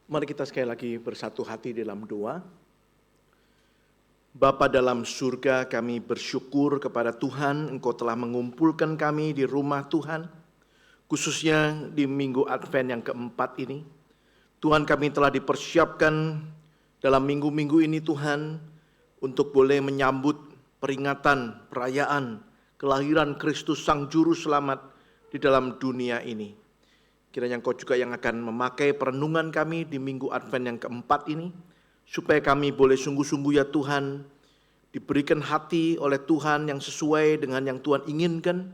Mari kita sekali lagi bersatu hati dalam doa. Bapa dalam surga, kami bersyukur kepada Tuhan, Engkau telah mengumpulkan kami di rumah Tuhan, khususnya di minggu Advent yang keempat ini. Tuhan, kami telah dipersiapkan dalam minggu-minggu ini Tuhan, untuk boleh menyambut peringatan, perayaan, kelahiran Kristus Sang Juru Selamat di dalam dunia ini. Kiranya Engkau juga yang akan memakai perenungan kami di minggu Advent yang keempat ini, supaya kami boleh sungguh-sungguh ya Tuhan, diberikan hati oleh Tuhan yang sesuai dengan yang Tuhan inginkan,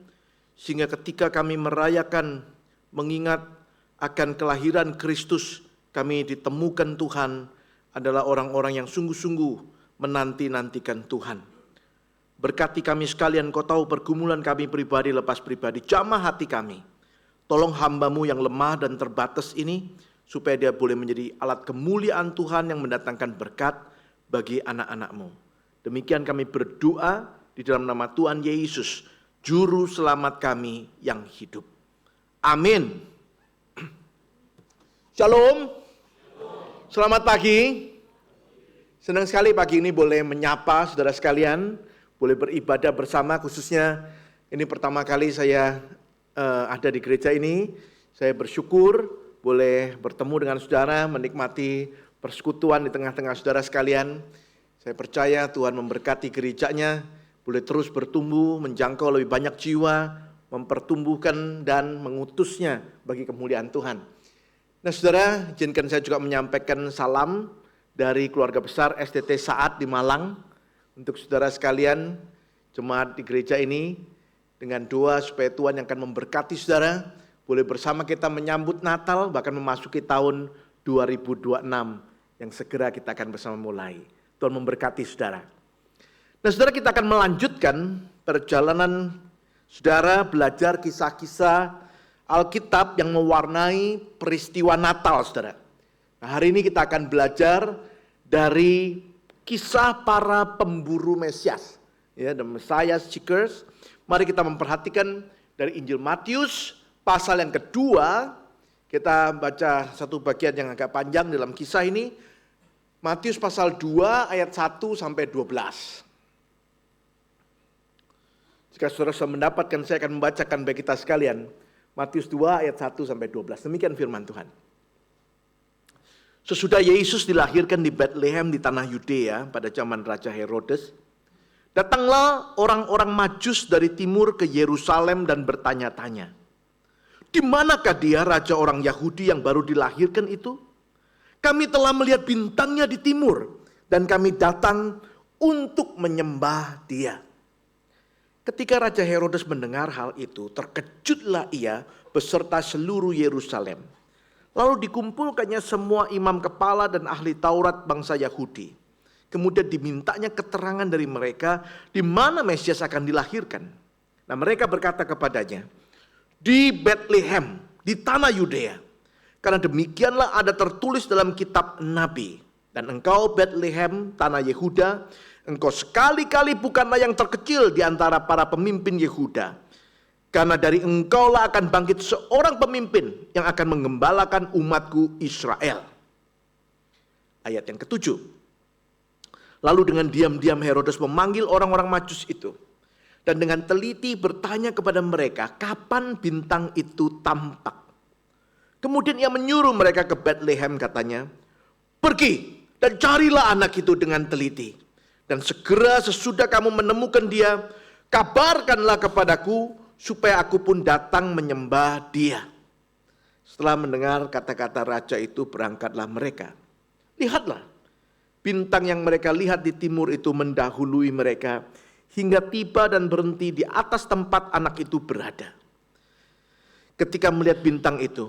sehingga ketika kami merayakan, mengingat akan kelahiran Kristus, kami ditemukan Tuhan adalah orang-orang yang sungguh-sungguh menanti-nantikan Tuhan. Berkati kami sekalian, Kau tahu pergumulan kami pribadi lepas pribadi, jamah hati kami. Tolong hamba-Mu yang lemah dan terbatas ini, supaya dia boleh menjadi alat kemuliaan Tuhan yang mendatangkan berkat bagi anak-anak-Mu. Demikian kami berdoa di dalam nama Tuhan Yesus, Juru Selamat kami yang hidup. Amin. Shalom. Selamat pagi. Senang sekali pagi ini boleh menyapa saudara sekalian, boleh beribadah bersama, khususnya ini pertama kali saya ada di gereja ini. Saya bersyukur boleh bertemu dengan saudara, menikmati persekutuan di tengah-tengah saudara sekalian. Saya percaya Tuhan memberkati gerejanya, boleh terus bertumbuh, menjangkau lebih banyak jiwa, mempertumbuhkan dan mengutusnya bagi kemuliaan Tuhan. Nah saudara, izinkan saya juga menyampaikan salam dari keluarga besar STT Saat di Malang. Untuk saudara sekalian, jemaat di gereja ini, dengan doa supaya Tuhan yang akan memberkati saudara, boleh bersama kita menyambut Natal, bahkan memasuki tahun 2026 yang segera kita akan bersama mulai. Tuhan memberkati saudara. Nah saudara, kita akan melanjutkan perjalanan saudara belajar kisah-kisah Alkitab yang mewarnai peristiwa Natal saudara. Nah, hari ini kita akan belajar dari kisah para pemburu Mesias, ya, the Messiah Seekers. Mari kita memperhatikan dari Injil Matius pasal yang kedua. Kita baca satu bagian yang agak panjang dalam kisah ini. Matius pasal 2 ayat 1 sampai 12. Jika saudara sudah mendapatkan, saya akan membacakan bagi kita sekalian. Matius 2 ayat 1 sampai 12. Demikian firman Tuhan. Sesudah Yesus dilahirkan di Bethlehem di tanah Yudea pada zaman Raja Herodes, datanglah orang-orang Majus dari timur ke Yerusalem dan bertanya-tanya, "Di manakah dia raja orang Yahudi yang baru dilahirkan itu? Kami telah melihat bintangnya di timur dan kami datang untuk menyembah dia." Ketika Raja Herodes mendengar hal itu, terkejutlah ia beserta seluruh Yerusalem. Lalu dikumpulkannya semua imam kepala dan ahli Taurat bangsa Yahudi. Kemudian dimintanya keterangan dari mereka di mana Mesias akan dilahirkan. Nah mereka berkata kepadanya, "Di Bethlehem, di tanah Yudea. Karena demikianlah ada tertulis dalam kitab Nabi. Dan engkau Bethlehem, tanah Yehuda, engkau sekali-kali bukanlah yang terkecil di antara para pemimpin Yehuda. Karena dari engkaulah akan bangkit seorang pemimpin yang akan menggembalakan umatku Israel." Ayat yang ke-7. Lalu dengan diam-diam Herodes memanggil orang-orang Majus itu. Dan dengan teliti bertanya kepada mereka kapan bintang itu tampak. Kemudian ia menyuruh mereka ke Bethlehem katanya, "Pergi dan carilah anak itu dengan teliti. Dan segera sesudah kamu menemukan dia, kabarkanlah kepadaku supaya aku pun datang menyembah dia." Setelah mendengar kata-kata raja itu, berangkatlah mereka. Lihatlah, bintang yang mereka lihat di timur itu mendahului mereka hingga tiba dan berhenti di atas tempat anak itu berada. Ketika melihat bintang itu,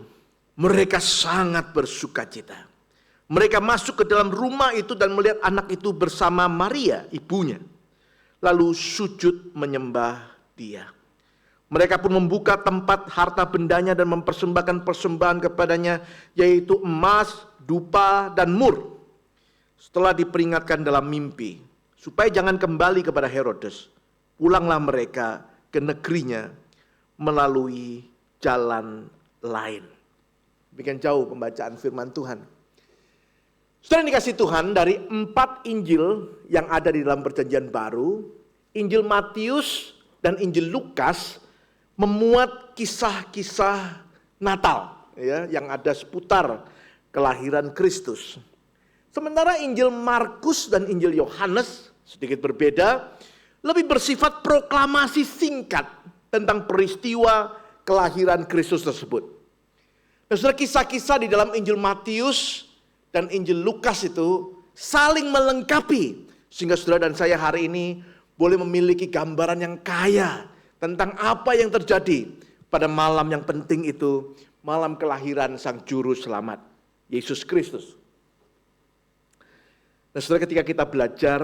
mereka sangat bersukacita. Mereka masuk ke dalam rumah itu dan melihat anak itu bersama Maria, ibunya. Lalu sujud menyembah dia. Mereka pun membuka tempat harta bendanya dan mempersembahkan persembahan kepadanya, yaitu emas, dupa, dan mur. Setelah diperingatkan dalam mimpi, supaya jangan kembali kepada Herodes, pulanglah mereka ke negerinya melalui jalan lain. Demikian jauh pembacaan firman Tuhan. Saudara yang dikasih Tuhan, dari 4 Injil yang ada di dalam Perjanjian Baru, Injil Matius dan Injil Lukas memuat kisah-kisah Natal ya, yang ada seputar kelahiran Kristus. Sementara Injil Markus dan Injil Yohanes sedikit berbeda, lebih bersifat proklamasi singkat tentang peristiwa kelahiran Kristus tersebut. Nah, saudara, kisah-kisah di dalam Injil Matius dan Injil Lukas itu saling melengkapi, sehingga saudara dan saya hari ini boleh memiliki gambaran yang kaya tentang apa yang terjadi pada malam yang penting itu, malam kelahiran Sang Juru Selamat, Yesus Kristus. Nah, saudara, ketika kita belajar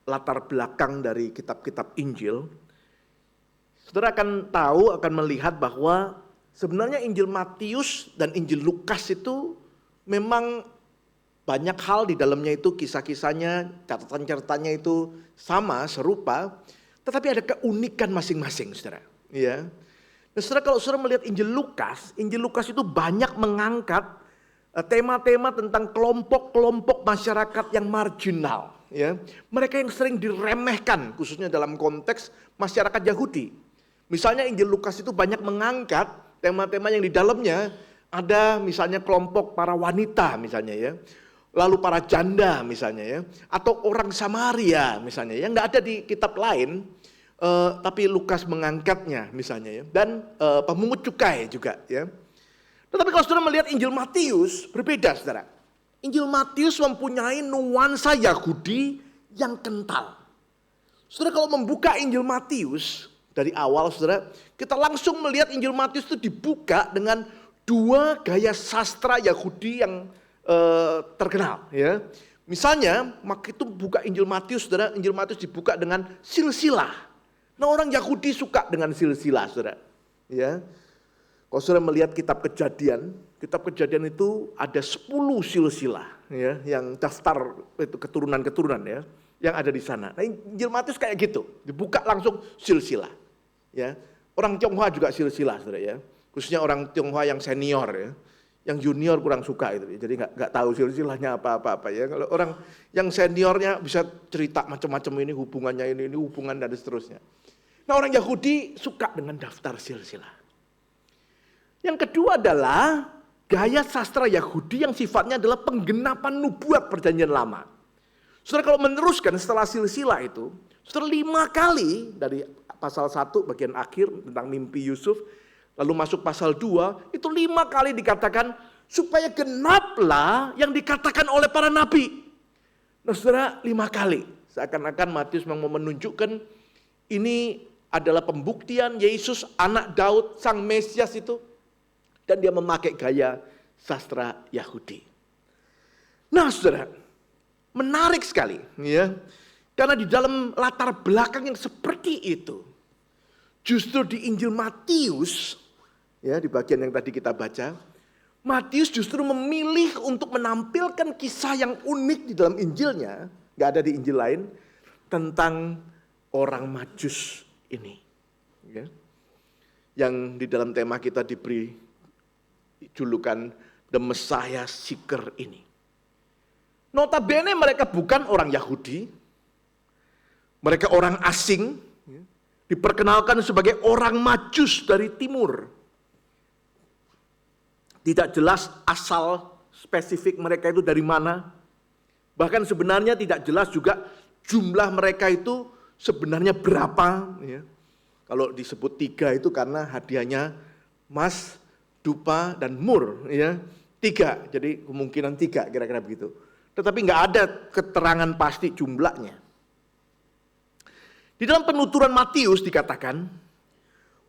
latar belakang dari kitab-kitab Injil, saudara akan tahu, akan melihat bahwa sebenarnya Injil Matius dan Injil Lukas itu memang banyak hal di dalamnya itu, kisah-kisahnya, catatan-catatannya itu sama, serupa, tetapi ada keunikan masing-masing, saudara. Ya. Nah, saudara, kalau saudara melihat Injil Lukas itu banyak mengangkat tema-tema tentang kelompok-kelompok masyarakat yang marginal. Ya. Mereka yang sering diremehkan, khususnya dalam konteks masyarakat Yahudi. Misalnya Injil Lukas itu banyak mengangkat tema-tema yang di dalamnya ada misalnya kelompok para wanita misalnya ya. Lalu para janda misalnya ya, atau orang Samaria misalnya, yang nggak ada di kitab lain, tapi Lukas mengangkatnya misalnya ya, dan pemungut cukai juga ya. Tetapi kalau saudara melihat Injil Matius berbeda, saudara. Injil Matius mempunyai nuansa Yahudi yang kental. Saudara, kalau membuka Injil Matius dari awal, saudara, kita langsung melihat Injil Matius itu dibuka dengan 2 gaya sastra Yahudi yang terkenal ya. Misalnya, maka itu buka Injil Matius, saudara, Injil Matius dibuka dengan silsilah. Nah, orang Yahudi suka dengan silsilah, saudara. Ya. Kalau saudara melihat kitab Kejadian itu ada 10 silsilah ya, yang daftar itu keturunan-keturunan ya, yang ada di sana. Nah, Injil Matius kayak gitu, dibuka langsung silsilah. Ya. Orang Tionghoa juga silsilah, saudara ya. Khususnya orang Tionghoa yang senior ya. Yang junior kurang suka itu, jadi nggak tahu silsilahnya apa-apa ya. Kalau orang yang seniornya bisa cerita macam-macam, ini hubungannya ini hubungan dan seterusnya. Nah, orang Yahudi suka dengan daftar silsilah. Yang kedua adalah gaya sastra Yahudi yang sifatnya adalah penggenapan nubuat Perjanjian Lama. Saudara, kalau meneruskan setelah silsilah itu, saudara 5 kali dari pasal 1 bagian akhir tentang mimpi Yusuf, lalu masuk pasal 2, itu 5 kali dikatakan supaya genaplah yang dikatakan oleh para nabi. Nah, saudara, 5 kali. Seakan-akan Matius mau menunjukkan ini adalah pembuktian Yesus anak Daud, sang Mesias itu. Dan dia memakai gaya sastra Yahudi. Nah, saudara, menarik sekali ya. Karena di dalam latar belakang yang seperti itu, justru di Injil Matius, ya, di bagian yang tadi kita baca, Matius justru memilih untuk menampilkan kisah yang unik di dalam Injilnya, nggak ada di Injil lain, tentang orang Majus ini. Ya. Yang di dalam tema kita diberi julukan The Messiah Seeker ini. Notabene mereka bukan orang Yahudi, mereka orang asing, diperkenalkan sebagai orang Majus dari timur. Tidak jelas asal spesifik mereka itu dari mana. Bahkan sebenarnya tidak jelas juga jumlah mereka itu sebenarnya berapa. Ya. Kalau disebut 3 itu karena hadiahnya emas, dupa, dan mur. Ya. 3, jadi kemungkinan 3 kira-kira begitu. Tetapi nggak ada keterangan pasti jumlahnya. Di dalam penuturan Matius dikatakan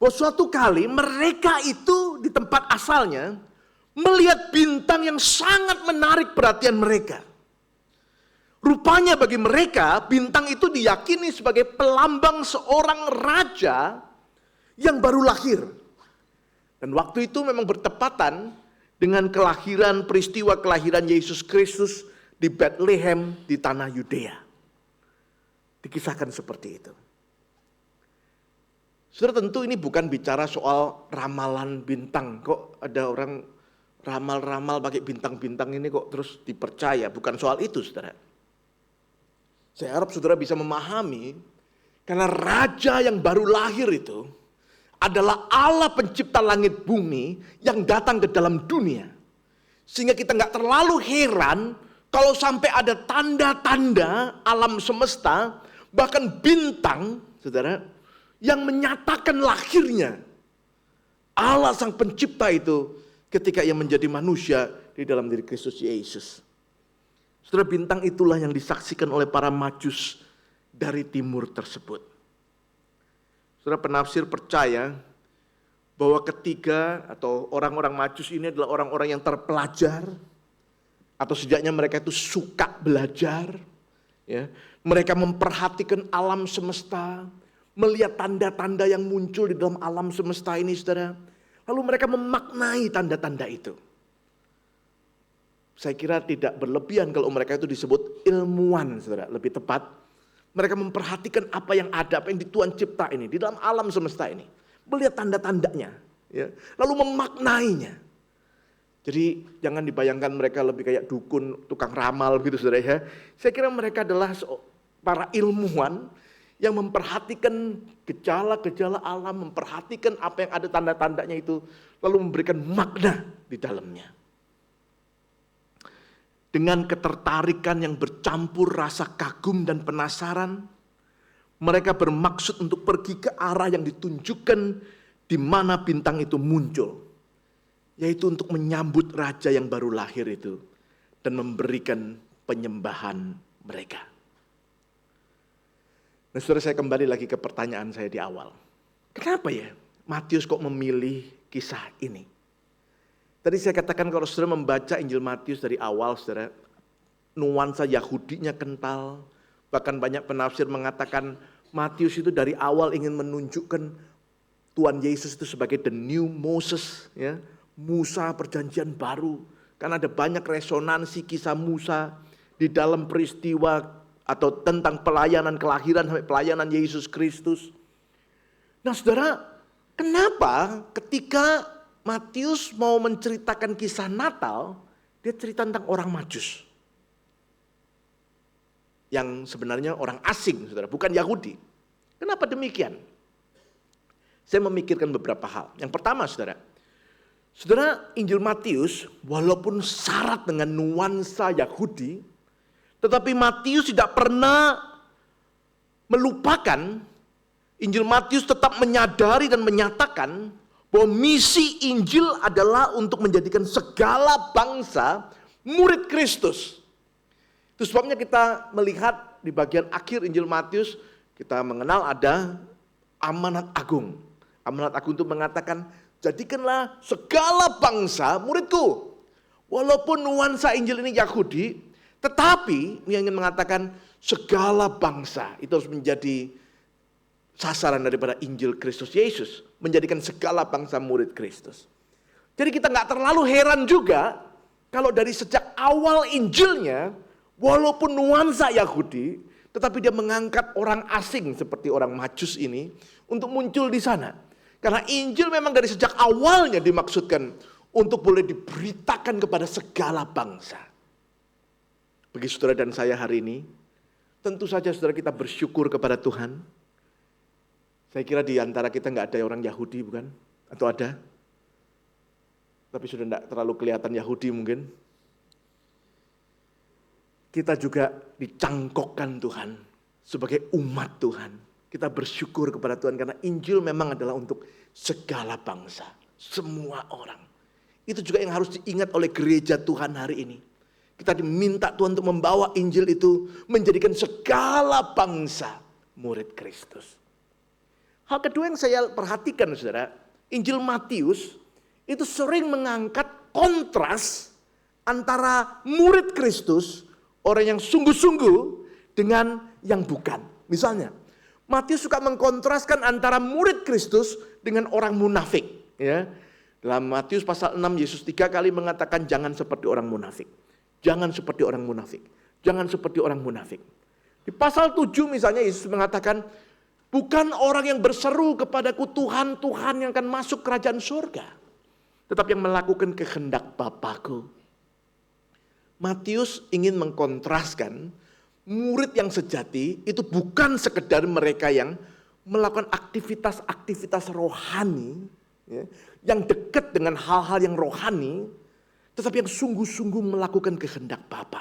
bahwa suatu kali mereka itu di tempat asalnya melihat bintang yang sangat menarik perhatian mereka. Rupanya bagi mereka bintang itu diyakini sebagai pelambang seorang raja yang baru lahir. Dan waktu itu memang bertepatan dengan peristiwa kelahiran Yesus Kristus di Bethlehem di tanah Yudea. Dikisahkan seperti itu. Saudara, tentu ini bukan bicara soal ramalan bintang. Kok ada orang ramal-ramal pakai bintang-bintang ini kok terus dipercaya. Bukan soal itu, saudara. Saya harap saudara bisa memahami, karena raja yang baru lahir itu adalah Allah pencipta langit bumi yang datang ke dalam dunia. Sehingga kita nggak terlalu heran kalau sampai ada tanda-tanda alam semesta, bahkan bintang, saudara, yang menyatakan lahirnya Allah sang pencipta itu ketika ia menjadi manusia di dalam diri Kristus Yesus. Saudara, bintang itulah yang disaksikan oleh para majus dari timur tersebut. Saudara, penafsir percaya bahwa ketiga atau orang-orang majus ini adalah orang-orang yang terpelajar, atau sejaknya mereka itu suka belajar. Ya. Mereka memperhatikan alam semesta, melihat tanda-tanda yang muncul di dalam alam semesta ini, saudara. Lalu mereka memaknai tanda-tanda itu. Saya kira tidak berlebihan kalau mereka itu disebut ilmuwan, saudara. Lebih tepat, mereka memperhatikan apa yang ada, apa yang di Tuhan cipta ini, di dalam alam semesta ini. Melihat tanda-tandanya, ya. Lalu memaknainya. Jadi jangan dibayangkan mereka lebih kayak dukun, tukang ramal gitu, saudara ya. Saya kira mereka adalah para ilmuwan yang memperhatikan gejala-gejala alam, memperhatikan apa yang ada tanda-tandanya itu, lalu memberikan makna di dalamnya. Dengan ketertarikan yang bercampur rasa kagum dan penasaran, mereka bermaksud untuk pergi ke arah yang ditunjukkan di mana bintang itu muncul, yaitu untuk menyambut raja yang baru lahir itu dan memberikan penyembahan mereka. Nah, saudara, saya kembali lagi ke pertanyaan saya di awal. Kenapa ya Matius kok memilih kisah ini? Tadi saya katakan kalau saudara membaca Injil Matius dari awal, saudara, nuansa Yahudinya kental. Bahkan banyak penafsir mengatakan Matius itu dari awal ingin menunjukkan Tuhan Yesus itu sebagai the new Moses, ya, Musa perjanjian baru. Karena ada banyak resonansi kisah Musa di dalam peristiwa atau tentang pelayanan kelahiran sampai pelayanan Yesus Kristus. Nah, saudara, kenapa ketika Matius mau menceritakan kisah Natal, dia cerita tentang orang Majus. Yang sebenarnya orang asing, saudara, bukan Yahudi. Kenapa demikian? Saya memikirkan beberapa hal. Yang pertama, saudara, Injil Matius walaupun syarat dengan nuansa Yahudi, tetapi Matius tidak pernah melupakan, Injil Matius tetap menyadari dan menyatakan bahwa misi Injil adalah untuk menjadikan segala bangsa murid Kristus. Itu sebabnya kita melihat di bagian akhir Injil Matius, kita mengenal ada amanat agung. Amanat agung itu mengatakan, jadikanlah segala bangsa muridku. Walaupun nuansa Injil ini Yahudi, tetapi yang ingin mengatakan segala bangsa itu harus menjadi sasaran daripada Injil Kristus Yesus, menjadikan segala bangsa murid Kristus. Jadi kita nggak terlalu heran juga kalau dari sejak awal Injilnya, walaupun nuansa Yahudi, tetapi dia mengangkat orang asing seperti orang Majus ini untuk muncul di sana. Karena Injil memang dari sejak awalnya dimaksudkan untuk boleh diberitakan kepada segala bangsa. Bagi saudara dan saya hari ini, tentu saja saudara kita bersyukur kepada Tuhan. Saya kira di antara kita nggak ada orang Yahudi, bukan? Atau ada? Tapi sudah tidak terlalu kelihatan Yahudi mungkin. Kita juga dicangkokkan Tuhan sebagai umat Tuhan. Kita bersyukur kepada Tuhan karena Injil memang adalah untuk segala bangsa, semua orang. Itu juga yang harus diingat oleh gereja Tuhan hari ini. Kita diminta Tuhan untuk membawa Injil itu menjadikan segala bangsa murid Kristus. Hal kedua yang saya perhatikan, saudara, Injil Matius itu sering mengangkat kontras antara murid Kristus, orang yang sungguh-sungguh, dengan yang bukan. Misalnya, Matius suka mengkontraskan antara murid Kristus dengan orang munafik. Ya. Dalam Matius pasal 6, Yesus 3 kali mengatakan jangan seperti orang munafik. Jangan seperti orang munafik. Jangan seperti orang munafik. Di pasal 7 misalnya Yesus mengatakan, bukan orang yang berseru kepadaku Tuhan, Tuhan yang akan masuk kerajaan surga. tetapi yang melakukan kehendak Bapakku. Matius ingin mengkontraskan murid yang sejati itu bukan sekedar mereka yang melakukan aktivitas-aktivitas rohani, ya, yang dekat dengan hal-hal yang rohani, tetapi yang sungguh-sungguh melakukan kehendak Bapa.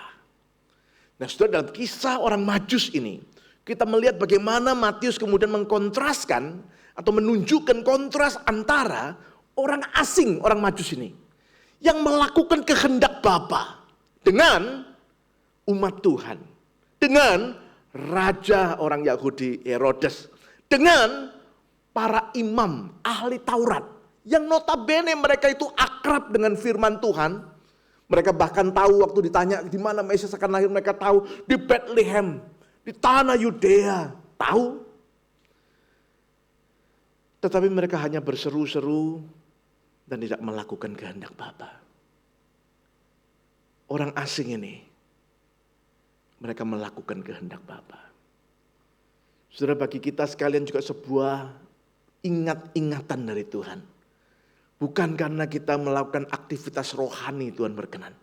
Nah, saudara, dalam kisah orang Majus ini, kita melihat bagaimana Matius kemudian mengkontraskan atau menunjukkan kontras antara orang asing, orang Majus ini, yang melakukan kehendak Bapa dengan umat Tuhan, dengan raja orang Yahudi Herodes, dengan para imam ahli Taurat yang notabene mereka itu akrab dengan firman Tuhan. Mereka bahkan tahu waktu ditanya di mana Mesias akan lahir, mereka tahu di Bethlehem, di tanah Yudea, tahu. Tetapi mereka hanya berseru-seru dan tidak melakukan kehendak Bapa. Orang asing ini, mereka melakukan kehendak Bapa. Saudara, bagi kita sekalian juga sebuah ingat-ingatan dari Tuhan. Bukan karena kita melakukan aktivitas rohani Tuhan berkenan.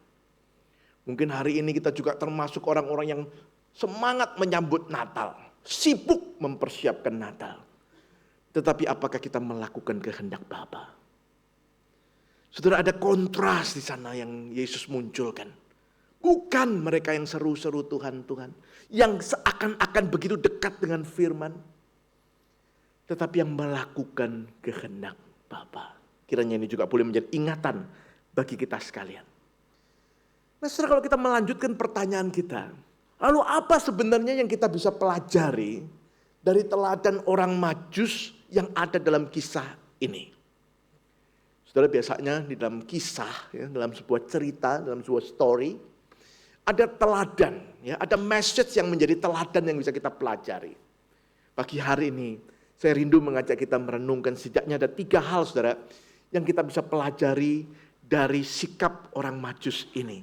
Mungkin hari ini kita juga termasuk orang-orang yang semangat menyambut Natal, sibuk mempersiapkan Natal. Tetapi apakah kita melakukan kehendak Bapa? Saudara, ada kontras di sana yang Yesus munculkan. Bukan mereka yang seru-seru Tuhan, Tuhan. Yang seakan-akan begitu dekat dengan firman. Tetapi yang melakukan kehendak Bapa. Kiranya ini juga boleh menjadi ingatan bagi kita sekalian. Nah, saudara, kalau kita melanjutkan pertanyaan kita. Lalu apa sebenarnya yang kita bisa pelajari dari teladan orang Majus yang ada dalam kisah ini? Saudara, biasanya di dalam kisah, ya, dalam sebuah cerita, dalam sebuah story, ada teladan, ya, ada message yang menjadi teladan yang bisa kita pelajari. Pagi hari ini, saya rindu mengajak kita merenungkan setidaknya ada 3 hal, saudara, yang kita bisa pelajari dari sikap orang Majus ini.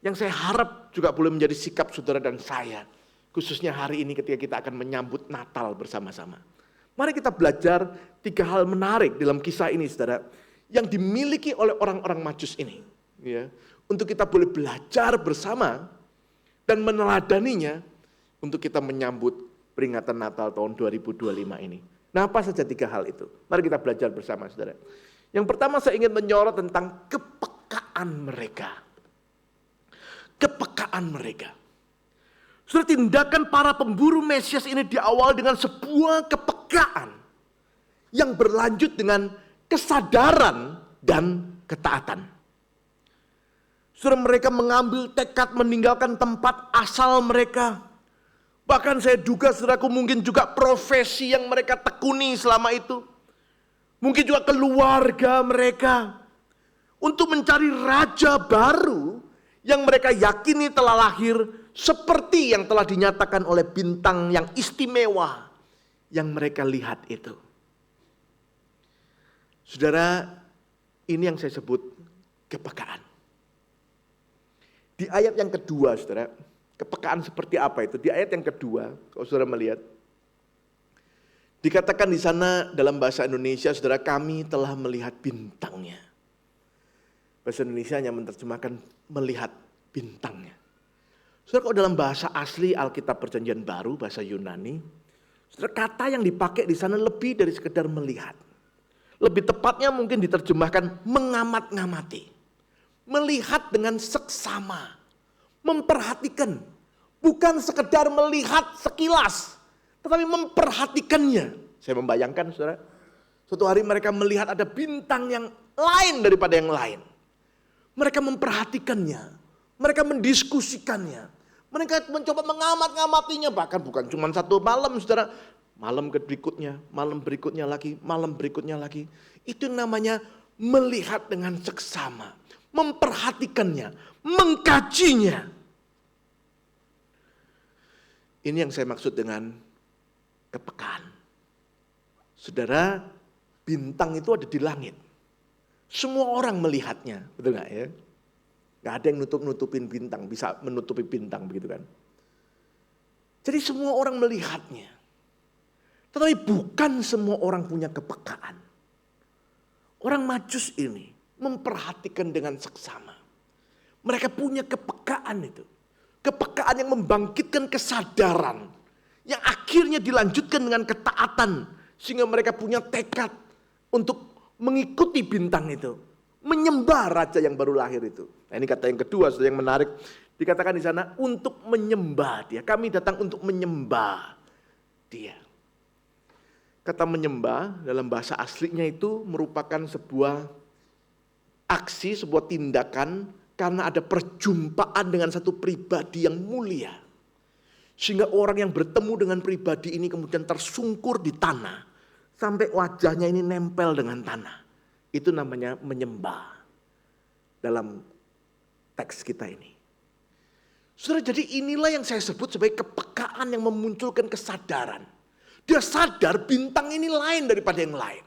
Yang saya harap juga boleh menjadi sikap saudara dan saya. Khususnya hari ini ketika kita akan menyambut Natal bersama-sama. Mari kita belajar 3 hal menarik dalam kisah ini, saudara. Yang dimiliki oleh orang-orang Majus ini. Ya, untuk kita boleh belajar bersama dan meneladaninya untuk kita menyambut peringatan Natal tahun 2025 ini. Nah, apa saja 3 hal itu? Mari kita belajar bersama, saudara. Yang pertama saya ingin menyorot tentang kepekaan mereka. Kepekaan mereka. Saudara, tindakan para pemburu Mesias ini diawali dengan sebuah kepekaan yang berlanjut dengan kesadaran dan ketaatan. Saudara, mereka mengambil tekad meninggalkan tempat asal mereka. Bahkan saya duga, saudaraku, mungkin juga profesi yang mereka tekuni selama itu. Mungkin juga keluarga mereka. Untuk mencari raja baru yang mereka yakini telah lahir seperti yang telah dinyatakan oleh bintang yang istimewa yang mereka lihat itu. Saudara, ini yang saya sebut kepekaan. Di ayat yang kedua, saudara, kepekaan seperti apa itu? Di ayat yang kedua, kalau saudara melihat, dikatakan di sana dalam bahasa Indonesia, saudara, kami telah melihat bintangnya. Bahasa Indonesia hanya menerjemahkan melihat bintangnya. Saudara, kalau dalam bahasa asli Alkitab Perjanjian Baru, bahasa Yunani, saudara, kata yang dipakai di sana lebih dari sekedar melihat. Lebih tepatnya mungkin diterjemahkan mengamat-ngamati. Melihat dengan seksama. Memperhatikan. Bukan sekedar melihat sekilas, tetapi memperhatikannya. Saya membayangkan, saudara, suatu hari mereka melihat ada bintang yang lain daripada yang lain. Mereka memperhatikannya. Mereka mendiskusikannya. Mereka mencoba mengamat-ngamatinya. Bahkan bukan cuma satu malam, saudara. Malam berikutnya, malam berikutnya lagi, malam berikutnya lagi. Itu namanya melihat dengan seksama. Memperhatikannya, mengkajinya. Ini yang saya maksud dengan kepekaan. Saudara, bintang itu ada di langit. Semua orang melihatnya, betul gak ya? Gak ada yang nutupin bintang, bisa menutupi bintang begitu kan. Jadi semua orang melihatnya. Tetapi bukan semua orang punya kepekaan. Orang Majus ini memperhatikan dengan seksama. Mereka punya kepekaan itu. Kepekaan yang membangkitkan kesadaran. Yang akhirnya dilanjutkan dengan ketaatan. Sehingga mereka punya tekad untuk mengikuti bintang itu. Menyembah raja yang baru lahir itu. Nah, ini kata yang kedua, yang menarik. Dikatakan di sana, untuk menyembah dia. Kami datang untuk menyembah dia. Kata menyembah dalam bahasa aslinya itu merupakan sebuah aksi, sebuah tindakan karena ada perjumpaan dengan satu pribadi yang mulia. Sehingga orang yang bertemu dengan pribadi ini kemudian tersungkur di tanah. Sampai wajahnya ini nempel dengan tanah. Itu namanya menyembah dalam teks kita ini. Saudara, jadi inilah yang saya sebut sebagai kepekaan yang memunculkan kesadaran. Dia sadar bintang ini lain daripada yang lain.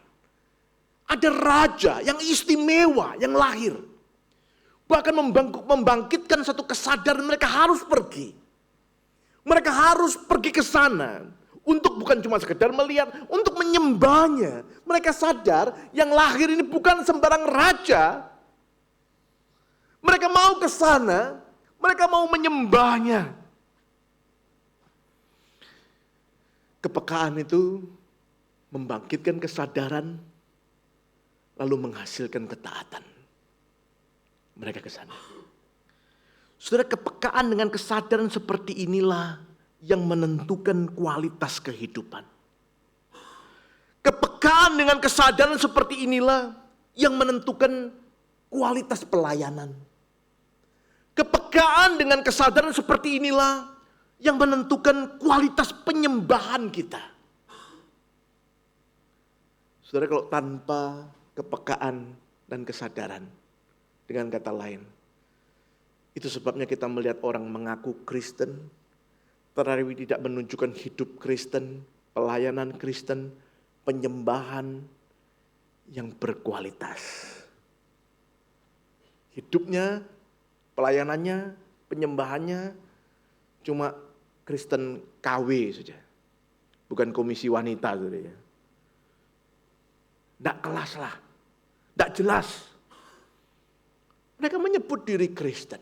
Ada raja yang istimewa yang lahir. Bahkan membangkitkan satu kesadaran mereka harus pergi. Mereka harus pergi ke sana. Untuk bukan cuma sekedar melihat, untuk menyembahnya. Mereka sadar yang lahir ini bukan sembarang raja. Mereka mau ke sana, mereka mau menyembahnya. Kepekaan itu membangkitkan kesadaran, lalu menghasilkan ketaatan. Mereka ke sana. Saudara, kepekaan dengan kesadaran seperti inilah yang menentukan kualitas kehidupan. Kepekaan dengan kesadaran seperti inilah yang menentukan kualitas pelayanan. Kepekaan dengan kesadaran seperti inilah yang menentukan kualitas penyembahan kita. Saudara, kalau tanpa kepekaan dan kesadaran, dengan kata lain, itu sebabnya kita melihat orang mengaku Kristen, tetapi tidak menunjukkan hidup Kristen, pelayanan Kristen, penyembahan yang berkualitas. Hidupnya, pelayanannya, penyembahannya cuma Kristen KW saja. Bukan komisi wanita saja. Tidak kelas lah, tidak jelas. Mereka menyebut diri Kristen.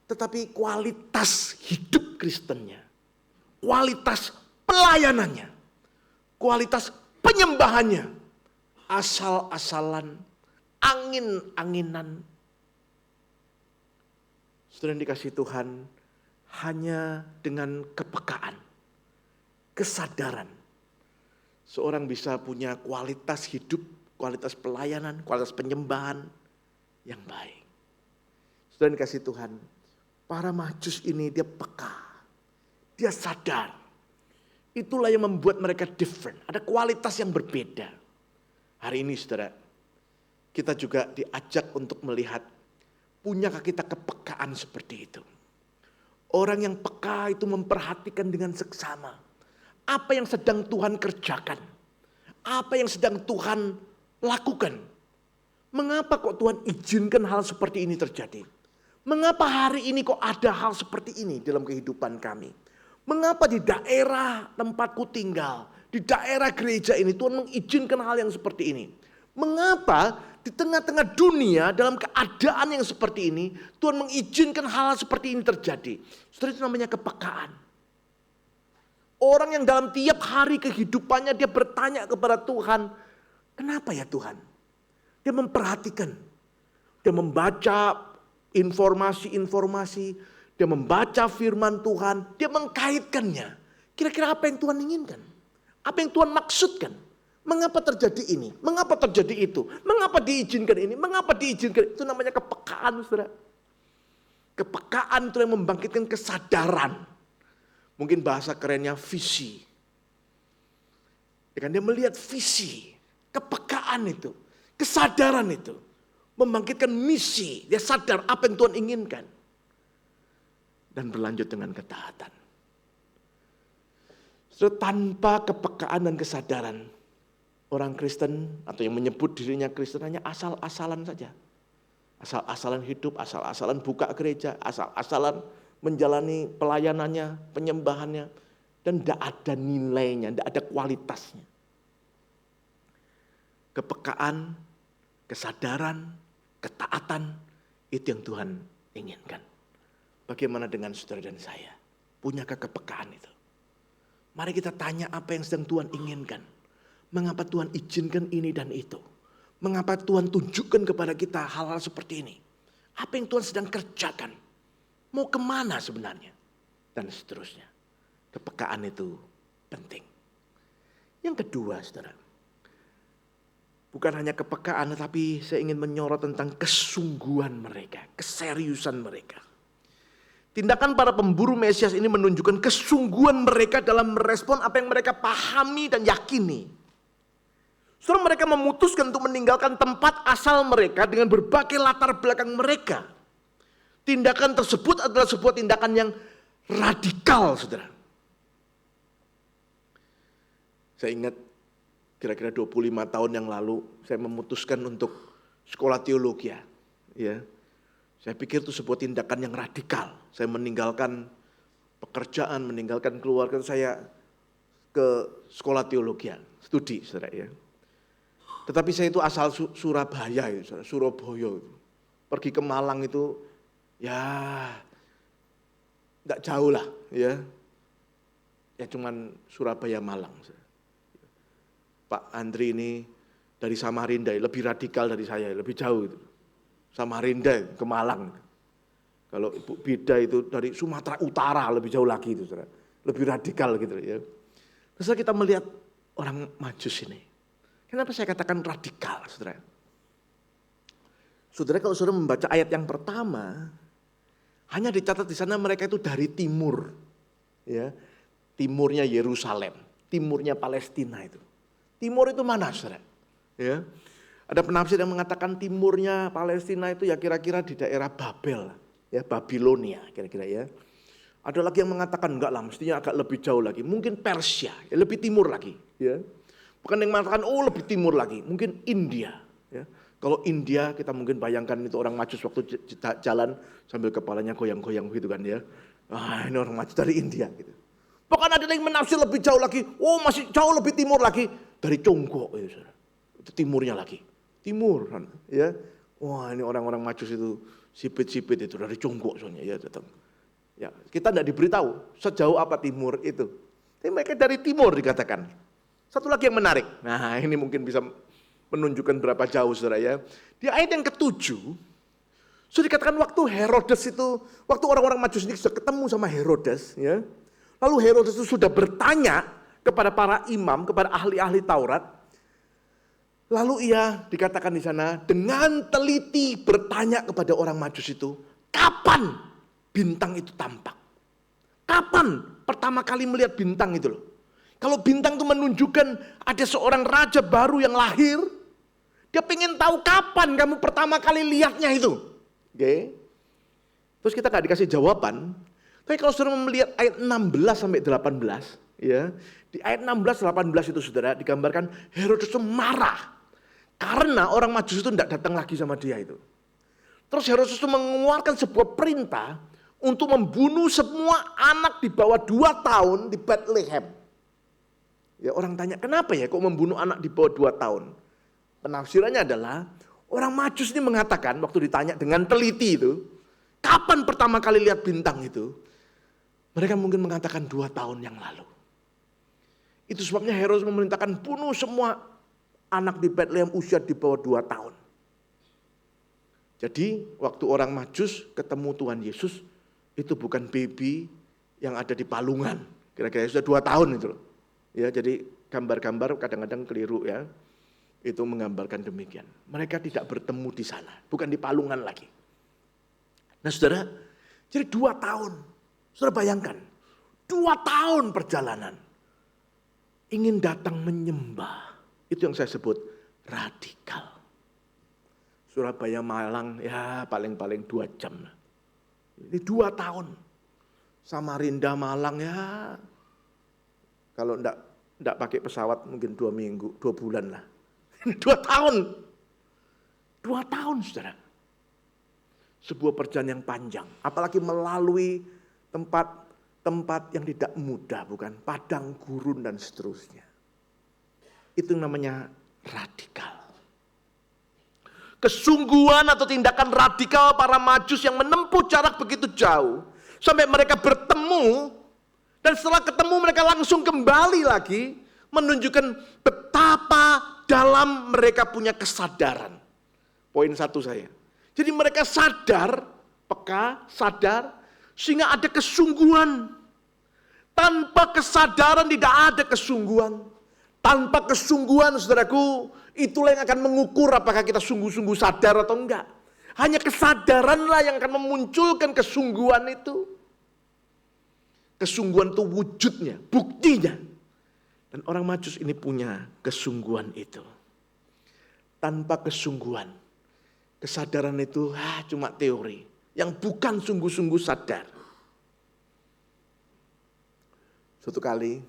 Tetapi kualitas hidup Kristennya, kualitas pelayanannya, kualitas penyembahannya, asal-asalan, angin-anginan. Saudara yang dikasihi Tuhan, hanya dengan kepekaan, kesadaran, seorang bisa punya kualitas hidup, kualitas pelayanan, kualitas penyembahan yang baik. Saudara yang dikasihi Tuhan, para Majus ini dia peka, dia sadar. Itulah yang membuat mereka different, ada kualitas yang berbeda. Hari ini saudara, kita juga diajak untuk melihat, punyakah kita kepekaan seperti itu? Orang yang peka itu memperhatikan dengan seksama. Apa yang sedang Tuhan kerjakan? Apa yang sedang Tuhan lakukan? Mengapa kok Tuhan izinkan hal seperti ini terjadi? Mengapa hari ini kok ada hal seperti ini dalam kehidupan kami? Mengapa di daerah tempatku tinggal, di daerah gereja ini Tuhan mengizinkan hal yang seperti ini? Mengapa di tengah-tengah dunia dalam keadaan yang seperti ini Tuhan mengizinkan hal seperti ini terjadi? Saudara, itu namanya kepekaan. Orang yang dalam tiap hari kehidupannya dia bertanya kepada Tuhan, kenapa ya Tuhan? Dia memperhatikan, dia membaca informasi-informasi, dia membaca firman Tuhan, dia mengkaitkannya. Kira-kira apa yang Tuhan inginkan? Apa yang Tuhan maksudkan? Mengapa terjadi ini? Mengapa terjadi itu? Mengapa diizinkan ini? Mengapa diizinkan? Itu namanya kepekaan, saudara. Kepekaan itu yang membangkitkan kesadaran. Mungkin bahasa kerennya visi. Dia melihat visi, kepekaan itu, kesadaran itu. Membangkitkan misi, dia sadar apa yang Tuhan inginkan. Dan berlanjut dengan ketaatan. So, tanpa kepekaan dan kesadaran, orang Kristen atau yang menyebut dirinya Kristen hanya asal-asalan saja. Asal-asalan hidup, asal-asalan buka gereja, asal-asalan menjalani pelayanannya, penyembahannya. Dan tidak ada nilainya, tidak ada kualitasnya. Kepekaan kesadaran, ketaatan, itu yang Tuhan inginkan. Bagaimana dengan saudara dan saya? Punyakah kepekaan itu? Mari kita tanya apa yang sedang Tuhan inginkan. Mengapa Tuhan izinkan ini dan itu? Mengapa Tuhan tunjukkan kepada kita hal-hal seperti ini? Apa yang Tuhan sedang kerjakan? Mau kemana sebenarnya? Dan seterusnya. Kepekaan itu penting. Yang kedua, saudara. Bukan hanya kepekaan, tetapi saya ingin menyorot tentang kesungguhan mereka. Keseriusan mereka. Tindakan para pemburu Mesias ini menunjukkan kesungguhan mereka dalam merespon apa yang mereka pahami dan yakini. Setelah mereka memutuskan untuk meninggalkan tempat asal mereka dengan berbagai latar belakang mereka. Tindakan tersebut adalah sebuah tindakan yang radikal, saudara. Saya ingat kira-kira 25 tahun yang lalu saya memutuskan untuk sekolah teologi. Ya. Saya pikir itu sebuah tindakan yang radikal. Saya meninggalkan pekerjaan, meninggalkan keluarga saya ke sekolah teologi, studi, saudara ya. Tetapi saya itu asal Surabaya, Surabaya itu. Pergi ke Malang itu ya nggak jauh lah ya. Ya cuman Surabaya Malang. Pak Andri ini dari Samarinda, lebih radikal dari saya, lebih jauh itu. Samarinda ke Malang. Kalau Ibu Bida itu dari Sumatera Utara, lebih jauh lagi itu, saudara. Lebih radikal gitu ya. Terus kita melihat orang Majus ini. Kenapa saya katakan radikal, saudara? Saudara, kalau saudara membaca ayat yang pertama, hanya dicatat di sana mereka itu dari timur, ya, timurnya Yerusalem, timurnya Palestina itu. Timur itu mana, saudara? Ya, ada penafsir yang mengatakan timurnya Palestina itu ya kira-kira di daerah Babel, ya Babilonia, kira-kira ya. Ada lagi yang mengatakan enggak lah, mestinya agak lebih jauh lagi, mungkin Persia, ya, lebih timur lagi, ya. Bukan yang mengatakan lebih timur lagi, mungkin India, ya. Kalau India kita mungkin bayangkan itu orang Majus waktu jalan sambil kepalanya goyang-goyang gitu kan ya. Ah, ini orang Majus dari India gitu. Bahkan ada yang menafsir lebih jauh lagi, masih jauh lebih timur lagi dari Congo itu, itu timurnya lagi. Timur kan ya. Wah, ini orang-orang Majus itu sipit-sipit itu dari Congo soalnya ya datang. Ya, kita tidak diberitahu sejauh apa timur itu. Tapi mereka dari timur dikatakan. Satu lagi yang menarik. Nah, ini mungkin bisa menunjukkan berapa jauh, saudara ya. Di ayat yang ke-7, sudah dikatakan waktu Herodes itu, waktu orang-orang Majus ini sudah ketemu sama Herodes, ya. Lalu Herodes itu sudah bertanya kepada para imam, kepada ahli-ahli Taurat. Lalu ia dikatakan di sana dengan teliti bertanya kepada orang Majus itu, kapan bintang itu tampak? Kapan pertama kali melihat bintang itu loh? Kalau bintang itu menunjukkan ada seorang raja baru yang lahir, dia pengen tahu kapan kamu pertama kali lihatnya itu. Oke. Terus kita gak dikasih jawaban. Tapi kalau saudara melihat ayat 16 sampai 18, ya, di ayat 16-18 itu saudara digambarkan Herodes itu marah karena orang Majus itu tidak datang lagi sama dia itu. Terus Herodes itu mengeluarkan sebuah perintah untuk membunuh semua anak di bawah 2 tahun di Bethlehem. Ya, orang tanya kenapa ya kok membunuh anak di bawah 2 tahun? Penafsirannya adalah orang Majus ini mengatakan waktu ditanya dengan teliti itu, kapan pertama kali lihat bintang itu? Mereka mungkin mengatakan 2 tahun yang lalu. Itu sebabnya Herodes memerintahkan bunuh semua anak di Bethlehem usia di bawah 2 tahun. Jadi waktu orang Majus ketemu Tuhan Yesus, itu bukan baby yang ada di palungan. Kira-kira sudah 2 tahun itu loh. Ya, jadi gambar-gambar kadang-kadang keliru ya. Itu menggambarkan demikian. Mereka tidak bertemu di sana, bukan di palungan lagi. Nah, saudara, jadi 2 tahun. Saudara bayangkan, 2 tahun perjalanan. Ingin datang menyembah. Itu yang saya sebut radikal. Surabaya Malang ya paling-paling 2 jam. Ini 2 tahun. Samarinda Malang ya kalau enggak pakai pesawat mungkin 2 minggu, 2 bulan lah. 2 tahun. 2 tahun, saudara. Sebuah perjalanan yang panjang. Apalagi melalui tempat yang tidak mudah, bukan? Padang gurun dan seterusnya. Itu namanya radikal. Kesungguhan atau tindakan radikal para Majus yang menempuh jarak begitu jauh. Sampai mereka bertemu. Dan setelah ketemu mereka langsung kembali lagi. Menunjukkan betapa dalam mereka punya kesadaran. Poin satu saya. Jadi mereka sadar, peka, sadar. Sehingga ada kesungguhan. Tanpa kesadaran tidak ada kesungguhan. Tanpa kesungguhan, saudaraku, itulah yang akan mengukur apakah kita sungguh-sungguh sadar atau enggak. Hanya kesadaranlah yang akan memunculkan kesungguhan itu. Kesungguhan itu wujudnya, buktinya. Dan orang Majus ini punya kesungguhan itu. Tanpa kesungguhan, kesadaran itu cuma teori. Yang bukan sungguh-sungguh sadar. Suatu kali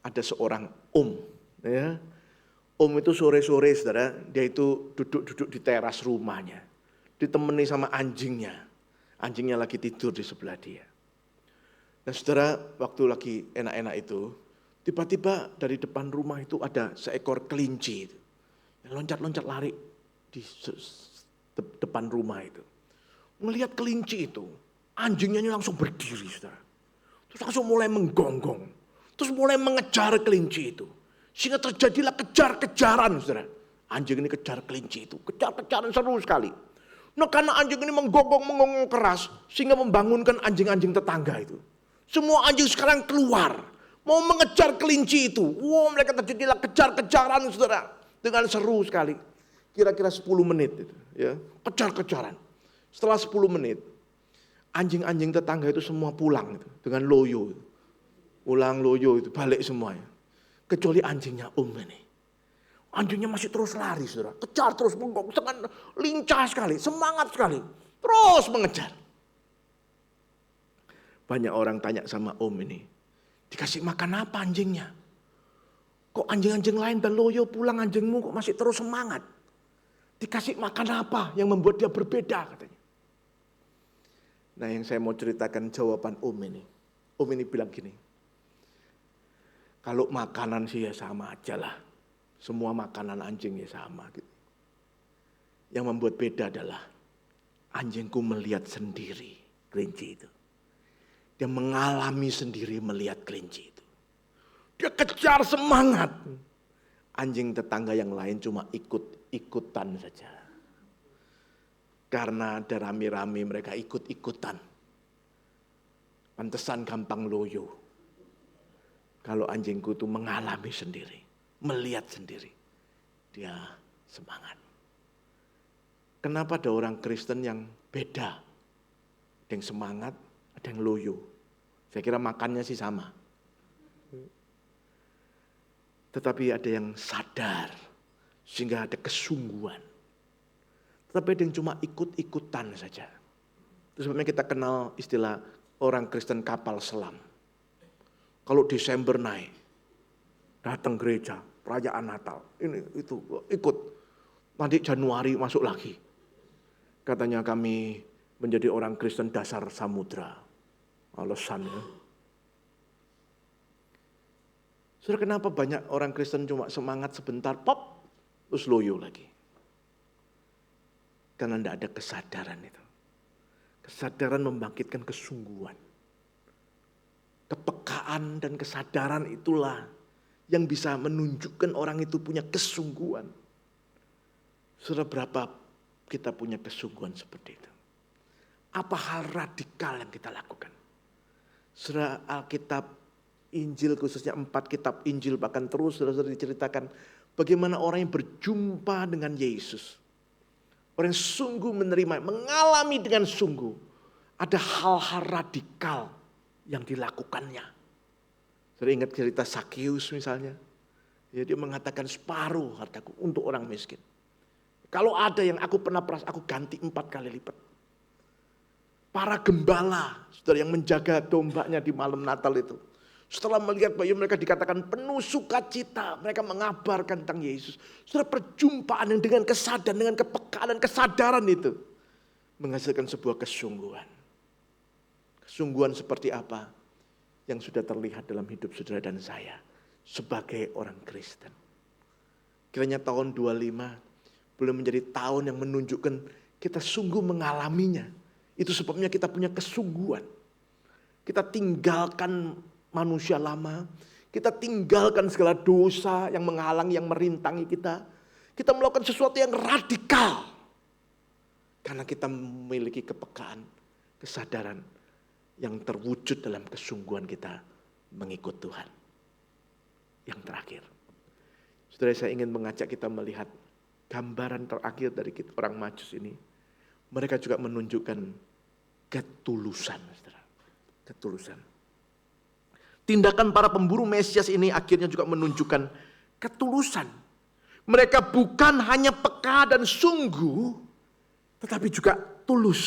ada seorang ya. Itu sore-sore saudara, dia itu duduk-duduk di teras rumahnya. Ditemani sama anjingnya. Anjingnya lagi tidur di sebelah dia. Nah saudara, waktu lagi enak-enak itu, tiba-tiba dari depan rumah itu ada seekor kelinci. Yang loncat-loncat lari di depan rumah itu. Melihat kelinci itu, anjingnya ini langsung berdiri saudara. Terus langsung mulai menggonggong. Terus mulai mengejar kelinci itu. Sehingga terjadilah kejar-kejaran, saudara. Anjing ini kejar kelinci itu. Kejar-kejaran seru sekali. Nah karena anjing ini menggonggong keras. Sehingga membangunkan anjing-anjing tetangga itu. Semua anjing sekarang keluar. Mau mengejar kelinci itu. Wow, mereka terjadilah kejar-kejaran, saudara. Dengan seru sekali. Kira-kira 10 menit. Itu, ya, kejar-kejaran. Setelah 10 menit. Anjing-anjing tetangga itu semua pulang. Itu, dengan loyo. Pulang loyo itu, balik semuanya. Kecuali anjingnya ini. Anjingnya masih terus lari, saudara. Kejar terus, dengan lincah sekali, semangat sekali. Terus mengejar. Banyak orang tanya sama ini. Dikasih makan apa anjingnya? Kok anjing-anjing lain dan loyo pulang, anjingmu kok masih terus semangat? Dikasih makan apa yang membuat dia berbeda katanya. Nah yang saya mau ceritakan jawaban ini. Ini bilang gini. Kalau makanan sih ya sama aja lah. Semua makanan anjing ya sama. Gitu. Yang membuat beda adalah anjingku melihat sendiri kelinci itu. Dia mengalami sendiri melihat kelinci itu. Dia kejar semangat. Anjing tetangga yang lain cuma ikut-ikutan saja. Karena ada rame-rame mereka ikut-ikutan. Pantesan gampang loyo. Kalau anjingku itu mengalami sendiri, melihat sendiri, dia semangat. Kenapa ada orang Kristen yang beda? Ada yang semangat, ada yang loyo. Saya kira makannya sih sama. Tetapi ada yang sadar, sehingga ada kesungguhan. Tetapi ada yang cuma ikut-ikutan saja. Itu sebabnya kita kenal istilah orang Kristen kapal selam. Kalau Desember naik, datang gereja, perayaan Natal, ini itu ikut. Nanti Januari masuk lagi. Katanya kami menjadi orang Kristen dasar samudra. Alasannya. Saudara, kenapa banyak orang Kristen cuma semangat sebentar, pop, terus loyo lagi? Karena tidak ada kesadaran itu. Kesadaran membangkitkan kesungguhan. Kepekaan dan kesadaran itulah yang bisa menunjukkan orang itu punya kesungguhan. Saudara, berapa kita punya kesungguhan seperti itu? Apa hal radikal yang kita lakukan? Saudara, Alkitab, Injil khususnya 4 kitab Injil bahkan terus saudara diceritakan bagaimana orang yang berjumpa dengan Yesus. Orang yang sungguh menerima, mengalami dengan sungguh. Ada hal-hal radikal yang dilakukannya. Saya ingat cerita Sakeus misalnya. Ya, dia mengatakan separuh hartaku untuk orang miskin. Kalau ada yang aku pernah peras, aku ganti 4 kali lipat. Para gembala, saudara, yang menjaga dombanya di malam Natal itu. Setelah melihat bahwa mereka dikatakan penuh sukacita, mereka mengabarkan tentang Yesus. Saudara, perjumpaan yang dengan kesadaran, dengan kepekaan dan kesadaran itu menghasilkan sebuah kesungguhan. Kesungguhan seperti apa yang sudah terlihat dalam hidup saudara dan saya sebagai orang Kristen. Kiranya tahun 25 boleh menjadi tahun yang menunjukkan kita sungguh mengalaminya. Itu sebabnya kita punya kesungguhan. Kita tinggalkan manusia lama. Kita tinggalkan segala dosa yang menghalangi, yang merintangi kita. Kita melakukan sesuatu yang radikal. Karena kita memiliki kepekaan, kesadaran yang terwujud dalam kesungguhan kita mengikut Tuhan. Yang terakhir. Saudara, saya ingin mengajak kita melihat gambaran terakhir dari kita, orang Majus ini. Mereka juga menunjukkan ketulusan. Saudara. Ketulusan. Tindakan para pemburu Mesias ini akhirnya juga menunjukkan ketulusan. Mereka bukan hanya peka dan sungguh, tetapi juga tulus.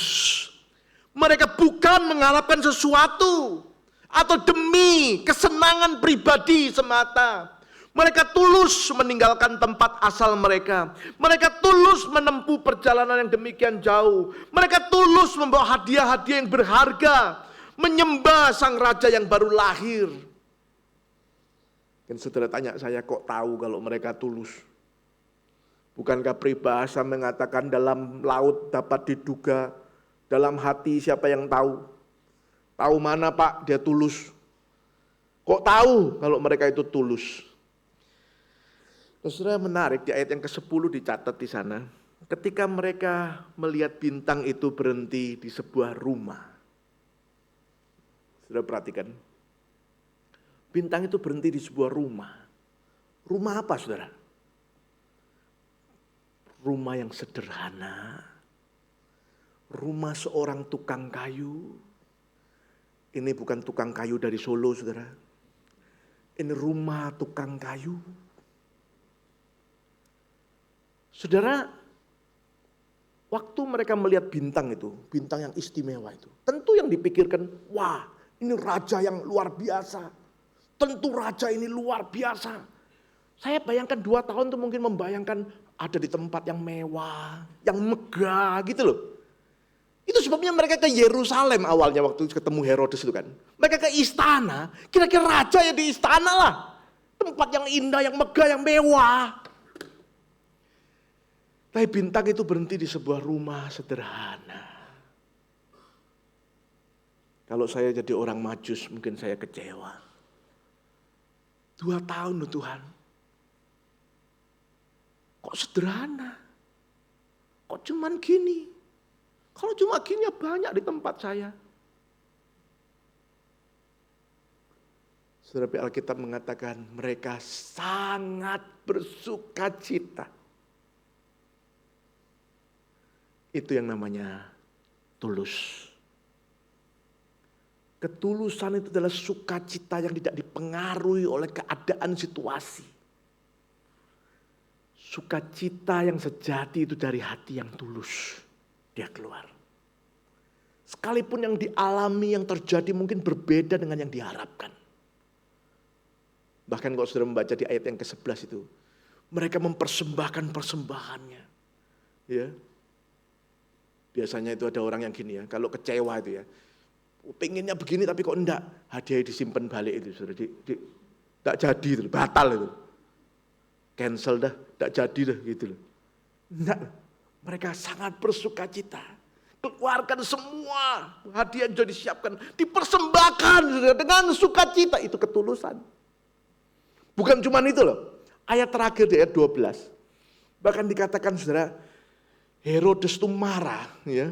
Mereka bukan mengharapkan sesuatu atau demi kesenangan pribadi semata. Mereka tulus meninggalkan tempat asal mereka. Mereka tulus menempuh perjalanan yang demikian jauh. Mereka tulus membawa hadiah-hadiah yang berharga. Menyembah sang raja yang baru lahir. Dan saudara tanya saya, kok tahu kalau mereka tulus? Bukankah peribahasa mengatakan dalam laut dapat diduga, dalam hati siapa yang tahu? Tahu mana Pak dia tulus? Kok tahu kalau mereka itu tulus? Saudara, menarik di ayat yang ke-10 dicatat di sana. Ketika mereka melihat bintang itu berhenti di sebuah rumah. Saudara perhatikan. Bintang itu berhenti di sebuah rumah. Rumah apa saudara? Rumah yang sederhana. Rumah seorang tukang kayu. Ini bukan tukang kayu dari Solo saudara. Ini rumah tukang kayu. Saudara, waktu mereka melihat bintang itu, bintang yang istimewa itu, tentu yang dipikirkan, wah ini raja yang luar biasa. Tentu raja ini luar biasa. Saya bayangkan 2 tahun itu mungkin membayangkan ada di tempat yang mewah, yang megah gitu loh. Itu sebabnya mereka ke Yerusalem awalnya waktu ketemu Herodes itu kan. Mereka ke istana, kira-kira raja ya di istana lah. Tempat yang indah, yang megah, yang mewah. Tapi bintang itu berhenti di sebuah rumah sederhana. Kalau saya jadi orang Majus mungkin saya kecewa. 2 tahun loh Tuhan. Kok sederhana? Kok cuman gini? Kalau cuma gini ya banyak di tempat saya. Saudara, Alkitab mengatakan mereka sangat bersuka cita. Itu yang namanya tulus. Ketulusan itu adalah sukacita yang tidak dipengaruhi oleh keadaan situasi. Sukacita yang sejati itu dari hati yang tulus. Dia keluar. Sekalipun yang dialami, yang terjadi mungkin berbeda dengan yang diharapkan. Bahkan kalau saudara membaca di ayat yang ke-11 itu. Mereka mempersembahkan persembahannya. Ya. Biasanya itu ada orang yang gini ya, kalau kecewa itu ya, pengennya begini tapi kok enggak, hadiah disimpan balik itu, sudah enggak jadi itu, batal itu, cancel dah, enggak jadi dah gitu loh. Enggak, mereka sangat bersukacita, keluarkan semua hadiah yang sudah disiapkan, dipersembahkan dengan sukacita, itu ketulusan. Bukan cuma itu loh, ayat terakhir di ayat 12, bahkan dikatakan saudara, Herodes itu marah, ya.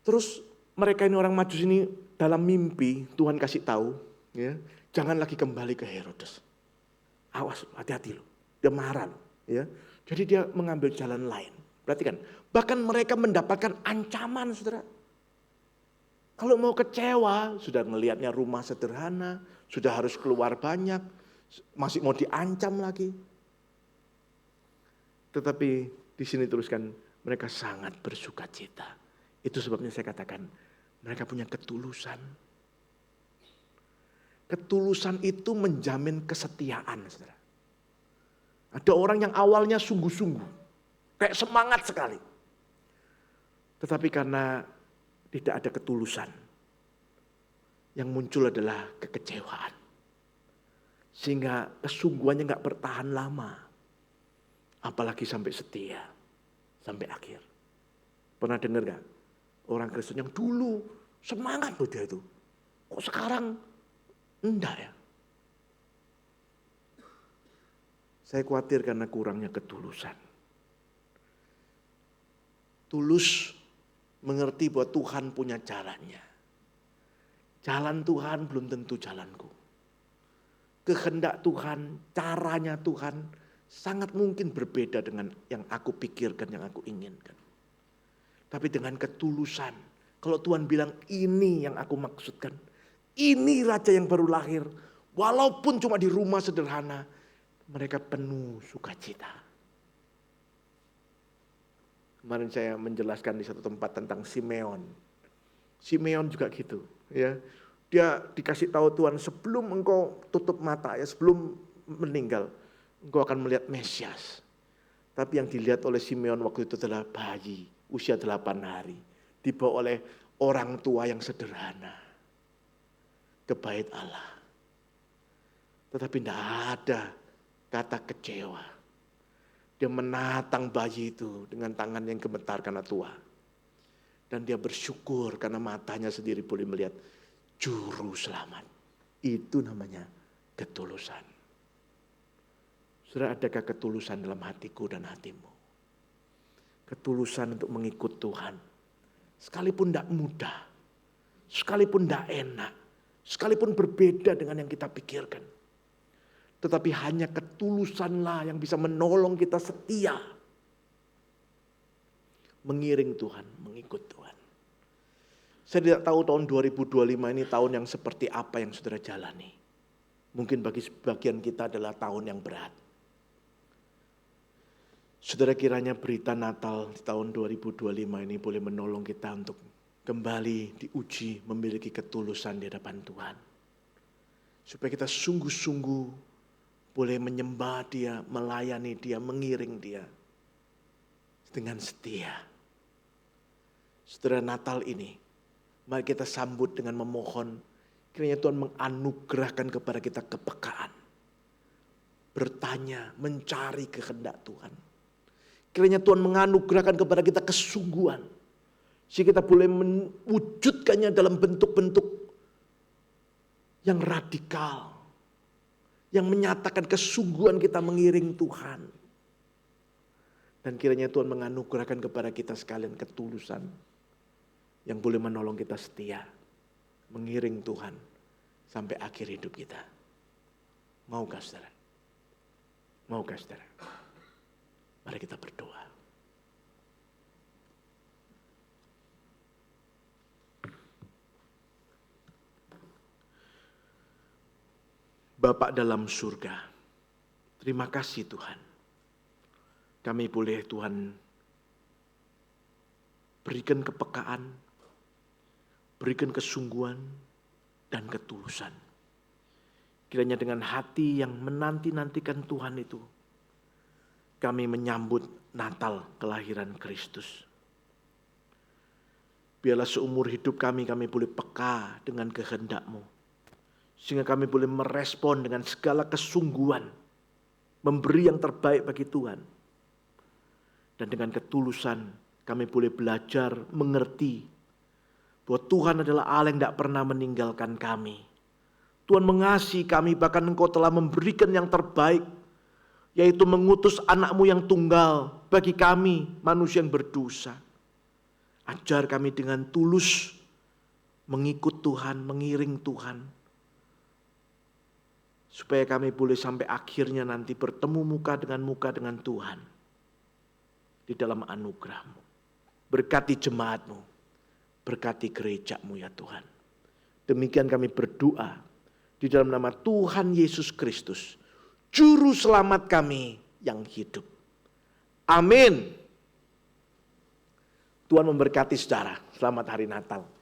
Terus mereka ini orang Majus ini dalam mimpi Tuhan kasih tahu, ya, jangan lagi kembali ke Herodes. Awas, hati-hati loh. Dia marah loh, ya. Jadi dia mengambil jalan lain. Perhatikan, bahkan mereka mendapatkan ancaman, saudara. Kalau mau kecewa, sudah ngelihatnya rumah sederhana, sudah harus keluar banyak, masih mau diancam lagi. Tetapi di sini teruskan, mereka sangat bersukacita. Itu sebabnya saya katakan, mereka punya ketulusan. Ketulusan itu menjamin kesetiaan, saudara. Ada orang yang awalnya sungguh-sungguh, kayak semangat sekali. Tetapi karena tidak ada ketulusan, yang muncul adalah kekecewaan. Sehingga kesungguhannya gak bertahan lama. apalagi sampai setia, sampai akhir. Pernah dengar gak? Orang Kristen yang dulu semangat loh dia itu. Kok sekarang enggak ya? Saya khawatir karena kurangnya ketulusan. Tulus mengerti bahwa Tuhan punya jalannya. Jalan Tuhan belum tentu jalanku. Kehendak Tuhan, caranya Tuhan sangat mungkin berbeda dengan yang aku pikirkan, yang aku inginkan. Tapi dengan ketulusan, kalau Tuhan bilang ini yang aku maksudkan, ini raja yang baru lahir, walaupun cuma di rumah sederhana, mereka penuh sukacita. Kemarin saya menjelaskan di satu tempat tentang Simeon. Simeon juga gitu, ya. Dia dikasih tahu Tuhan, sebelum engkau tutup mata, ya, sebelum meninggal, engkau akan melihat Mesias. Tapi yang dilihat oleh Simeon waktu itu adalah bayi usia 8 hari, dibawa oleh orang tua yang sederhana ke bait Allah. Tetapi tidak ada kata kecewa. Dia menatang bayi itu dengan tangan yang gemetar karena tua. Dan dia bersyukur karena matanya sendiri boleh melihat juru selamat. Itu namanya ketulusan. Saudara, adakah ketulusan dalam hatiku dan hatimu? Ketulusan untuk mengikut Tuhan. Sekalipun tidak mudah, sekalipun tidak enak, sekalipun berbeda dengan yang kita pikirkan. Tetapi hanya ketulusanlah yang bisa menolong kita setia. Mengiring Tuhan, mengikut Tuhan. Saya tidak tahu tahun 2025 ini tahun yang seperti apa yang saudara jalani. Mungkin bagi sebagian kita adalah tahun yang berat. Saudara, kiranya berita Natal di tahun 2025 ini boleh menolong kita untuk kembali diuji memiliki ketulusan di hadapan Tuhan. Supaya kita sungguh-sungguh boleh menyembah Dia, melayani Dia, mengiring Dia dengan setia. Saudara, Natal ini mari kita sambut dengan memohon kiranya Tuhan menganugerahkan kepada kita kepekaan. Bertanya, mencari kehendak Tuhan. Kiranya Tuhan menganugerahkan kepada kita kesungguhan. Sehingga kita boleh mewujudkannya dalam bentuk-bentuk yang radikal. Yang menyatakan kesungguhan kita mengiring Tuhan. Dan kiranya Tuhan menganugerahkan kepada kita sekalian ketulusan. Yang boleh menolong kita setia. Mengiring Tuhan sampai akhir hidup kita. Maukah saudara? Maukah saudara? Mari kita berdoa. Bapa dalam surga, terima kasih Tuhan. Kami boleh Tuhan berikan kepekaan, berikan kesungguhan dan ketulusan. Kiranya dengan hati yang menanti-nantikan Tuhan itu, kami menyambut Natal kelahiran Kristus. Biarlah seumur hidup kami boleh peka dengan kehendak-Mu. Sehingga kami boleh merespon dengan segala kesungguhan. Memberi yang terbaik bagi Tuhan. Dan dengan ketulusan kami boleh belajar mengerti bahwa Tuhan adalah Allah yang tidak pernah meninggalkan kami. Tuhan mengasihi kami, bahkan Engkau telah memberikan yang terbaik, yaitu mengutus anak-Mu yang tunggal bagi kami manusia yang berdosa. Ajar kami dengan tulus mengikut Tuhan, mengiring Tuhan. Supaya kami boleh sampai akhirnya nanti bertemu muka dengan Tuhan. Di dalam anugerah-Mu. Berkati jemaat-Mu. Berkati gereja-Mu ya Tuhan. Demikian kami berdoa di dalam nama Tuhan Yesus Kristus, Juru Selamat kami yang hidup. Amin. Tuhan memberkati saudara. Selamat hari Natal.